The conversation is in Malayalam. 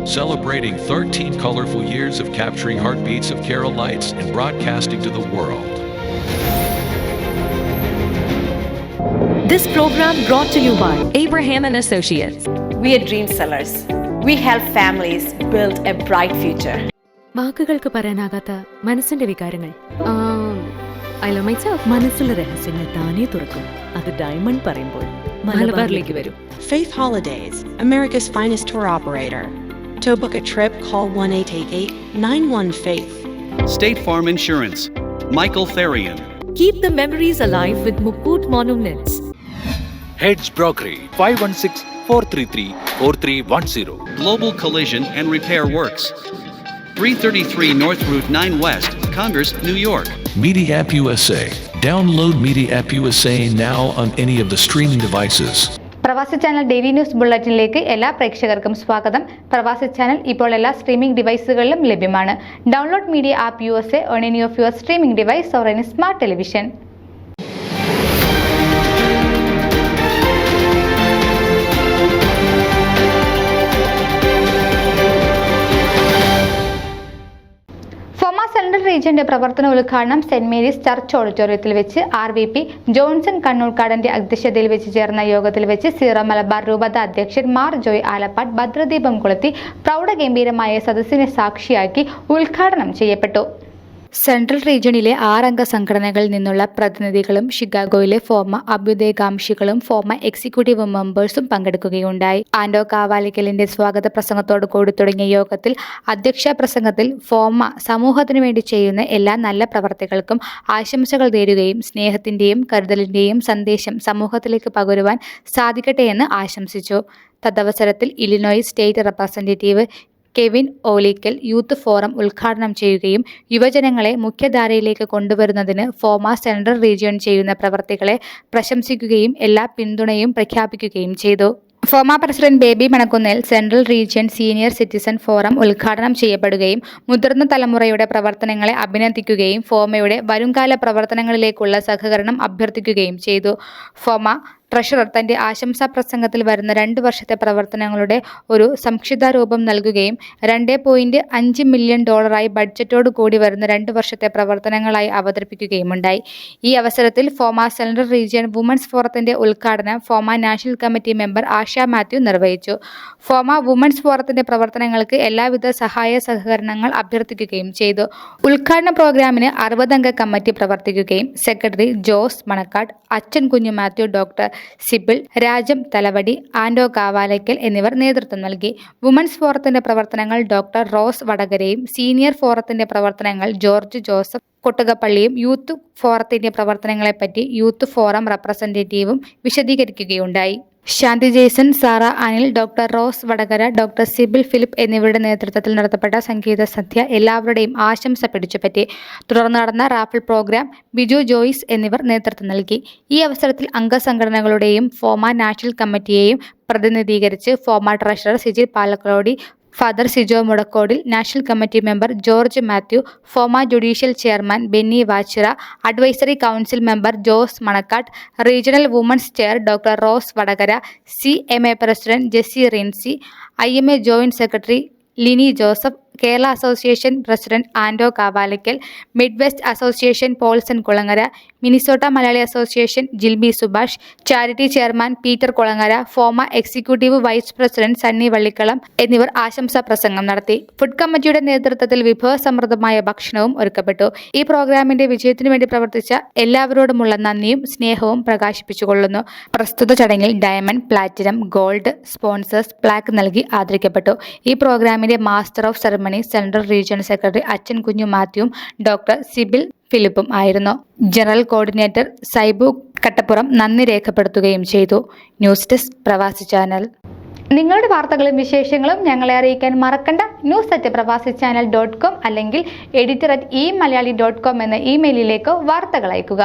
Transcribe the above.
celebrating 13 colorful years of capturing heartbeats of Keralites and broadcasting to the world. This program brought to you by Abraham and Associates. We are dream sellers. We help families build a bright future. വാക്കുകൾക്ക് പറയാനാകാത്ത മനസ്സിന്റെ വികാരങ്ങൾ. I love myself. മനസ്സിലെ രഹസ്യങ്ങൾ താനേ തുറക്കും. അത് ഡയമണ്ട് പറയുമ്പോൾ മലബാറിലേക്ക് വരും. Faith Holidays, America's finest tour operator. To book a trip, call 1-888-91-FAITH. State Farm Insurance, Michael Therian. Keep the memories alive with Mukut Monuments. Heads Brokery 516-433-4310. Global Collision and Repair Works, 333 North Route 9 West, Congress, New York. Media App USA. Download Media App USA now on any of the streaming devices. പ്രവാസി ചാനൽ ഡെയിലി ന്യൂസ് ബുള്ളറ്റിനിലേക്ക് എല്ലാ പ്രേക്ഷകർക്കും സ്വാഗതം. പ്രവാസി ചാനൽ ഇപ്പോൾ എല്ലാ സ്ട്രീമിംഗ് ഡിവൈസുകളിലും ലഭ്യമാണ്. Download media app USA on any of your streaming device or any smart television. Central റീജിയന്റെ പ്രവർത്തന ഉദ്ഘാടനം സെന്റ് മേരീസ് ചർച്ച് ഓഡിറ്റോറിയത്തിൽ വെച്ച് RVP ജോൺസൺ കണ്ണൂർക്കാടന്റെ അധ്യക്ഷതയിൽ വെച്ച് ചേർന്ന യോഗത്തിൽ വെച്ച് സീറോ മലബാർ രൂപത അധ്യക്ഷൻ മാർ ജോയ് ആലപ്പാട് ഭദ്രദീപം കൊളുത്തി പ്രൗഢഗംഭീരമായ സദസ്സിനെ സാക്ഷിയാക്കി ഉദ്ഘാടനം ചെയ്യപ്പെട്ടു. സെൻട്രൽ റീജിയണിലെ 6 അംഗ സംഘടനകളിൽ നിന്നുള്ള പ്രതിനിധികളും ഷിക്കാഗോയിലെ ഫോർമ അഭ്യുദയകാംക്ഷികളും ഫോർമ എക്സിക്യൂട്ടീവ് മെമ്പേഴ്സും പങ്കെടുക്കുകയുണ്ടായി. ആൻഡോ കാവാലിക്കലിന്റെ സ്വാഗത പ്രസംഗത്തോടു കൂടി തുടങ്ങിയ യോഗത്തിൽ അധ്യക്ഷ പ്രസംഗത്തിൽ ഫോർമ സമൂഹത്തിനു വേണ്ടി ചെയ്യുന്ന എല്ലാ നല്ല പ്രവർത്തികൾക്കും ആശംസകൾ നേരുകയും സ്നേഹത്തിന്റെയും കരുതലിന്റെയും സന്ദേശം സമൂഹത്തിലേക്ക് പകരുവാൻ സാധിക്കട്ടെയെന്ന് ആശംസിച്ചു. തദവസരത്തിൽ Illinois state representative Kevin Olickal youth forum ഉദ്ഘാടനം ചെയ്യുകയും യുവജനങ്ങളെ മുഖ്യധാരയിലേക്ക് കൊണ്ടുവരുന്നതിന് ഫോർമ സെൻട്രൽ റീജിയൺ ചെയ്യുന്ന പ്രവർത്തികളെ പ്രശംസിക്കുകയും എല്ലാ പിന്തുണയും പ്രഖ്യാപിക്കുകയും ചെയ്തു. FORMA president Baby Manakkunnel central region senior citizen forum ഉദ്ഘാടനം ചെയ്യപ്പെടുകയും മുതിർന്ന തലമുറയുടെ പ്രവർത്തനങ്ങളെ അഭിനന്ദിക്കുകയും ഫോർമയുടെ വരുംകാല പ്രവർത്തനങ്ങളിലേക്കുള്ള സഹകരണം അഭ്യർത്ഥിക്കുകയും ചെയ്തു. ഫോർമ ട്രഷറർ തന്റെ ആശംസാ പ്രസംഗത്തിൽ വരുന്ന 2 വർഷത്തെ പ്രവർത്തനങ്ങളുടെ ഒരു സംക്ഷിപ്ത രൂപം നൽകുകയും $2.5 മില്യൺ ബഡ്ജറ്റോട് കൂടി വരുന്ന 2 വർഷത്തെ പ്രവർത്തനങ്ങളായി അവതരിപ്പിക്കുകയുമുണ്ടായി. ഈ അവസരത്തിൽ ഫോർമ സെൻട്രൽ റീജിയൻ വുമൻസ് ഫോറത്തിന്റെ ഉദ്ഘാടനം ഫോർമ നാഷണൽ കമ്മിറ്റി മെമ്പർ ആശ മാത്യു നിർവഹിച്ചു. ഫോർമ വുമൻസ് ഫോറത്തിന്റെ പ്രവർത്തനങ്ങൾക്ക് എല്ലാവിധ സഹായ സഹകരണങ്ങൾ അഭ്യർത്ഥിക്കുകയും ചെയ്തു. ഉദ്ഘാടന പ്രോഗ്രാമിന് 60 അംഗ കമ്മിറ്റി പ്രവർത്തിക്കുകയും സെക്രട്ടറി ജോസ് മണക്കാട്, അച്ഛൻ കുഞ്ഞു മാത്യു, ഡോക്ടർ സിബിൾ, രാജം തലവടി, ആൻഡോ കാവാലയ്ക്കൽ എന്നിവർ നേതൃത്വം നൽകി. വുമൻസ് ഫോറത്തിന്റെ പ്രവർത്തനങ്ങൾ ഡോക്ടർ റോസ് വടകരയും സീനിയർ ഫോറത്തിന്റെ പ്രവർത്തനങ്ങൾ ജോർജ് ജോസഫ് കൊട്ടുകപ്പള്ളിയും യൂത്ത് ഫോറത്തിന്റെ പ്രവർത്തനങ്ങളെപ്പറ്റി യൂത്ത് ഫോറം റെപ്രസെന്റേറ്റീവും വിശദീകരിക്കുകയുണ്ടായി. Shanthi Jason, Sara Anil, doctor Rose Vadakara, doctor Sybil Philip എന്നിവരുടെ നേതൃത്വത്തിൽ നടത്തപ്പെട്ട സംഗീത സന്ധ്യ എല്ലാവരുടെയും ആശംസ പിടിച്ചുപറ്റി. തുടർന്ന് നടന്ന റാഫിൾ പ്രോഗ്രാം ബിജു ജോയ്സ് എന്നിവർ നേതൃത്വം നൽകി. ഈ അവസരത്തിൽ അംഗസംഘടനകളുടെയും ഫോർമ നാഷണൽ കമ്മിറ്റിയെയും പ്രതിനിധീകരിച്ച് FORMA treasurer Sijil Palakkalody, father Sijo Mudakodil, national committee member George Mathew, FORMA judicial chairman Benny Vachira, advisory council member Jose Manakkatt, regional women's chair doctor Rose Vadakara, CMA president Jessy Rincy, IMA joint secretary Lini Joseph, Kerala association president Ando Kavalackal, mid west association Paulson Kulangara, Minnesota Malayali association Jilby Subhash, charity chairman Peter Kulangara, FORMA executive vice president Sunny Vallikkalam എന്നിവർ ആശംസാ പ്രസംഗം നടത്തി. ഫുഡ് കമ്മിറ്റിയുടെ നേതൃത്വത്തിൽ വിഭവസമൃദ്ധമായ ഭക്ഷണവും ഒരുക്കപ്പെട്ടു. ഈ പ്രോഗ്രാമിന്റെ വിജയത്തിനു വേണ്ടി പ്രവർത്തിച്ച എല്ലാവരോടുമുള്ള നന്ദിയും സ്നേഹവും പ്രകാശിപ്പിച്ചുകൊള്ളുന്നു. പ്രസ്തുത ചടങ്ങിൽ diamond, platinum, gold sponsors plaque നൽകി ആദരിക്കപ്പെട്ടു. ഈ പ്രോഗ്രാമിന്റെ master of ceremony central region secretary അച്ഛൻ കുഞ്ഞു മാത്യുവും ഡോക്ടർ സിബിൾ ഫിലിപ്പും ആയിരുന്നു. ജനറൽ കോർഡിനേറ്റർ സൈബു കട്ടപ്പുറം നന്ദി രേഖപ്പെടുത്തുകയും ചെയ്തു. ന്യൂസ് ഡെസ്ക് പ്രവാസി ചാനൽ. നിങ്ങളുടെ വാർത്തകളും വിശേഷങ്ങളും ഞങ്ങളെ അറിയിക്കാൻ മറക്കണ്ട. news@pravasichannel.com അല്ലെങ്കിൽ editor@eMalayali.com എന്ന ഇമെയിലിലേക്ക് വാർത്തകൾ അയക്കുക.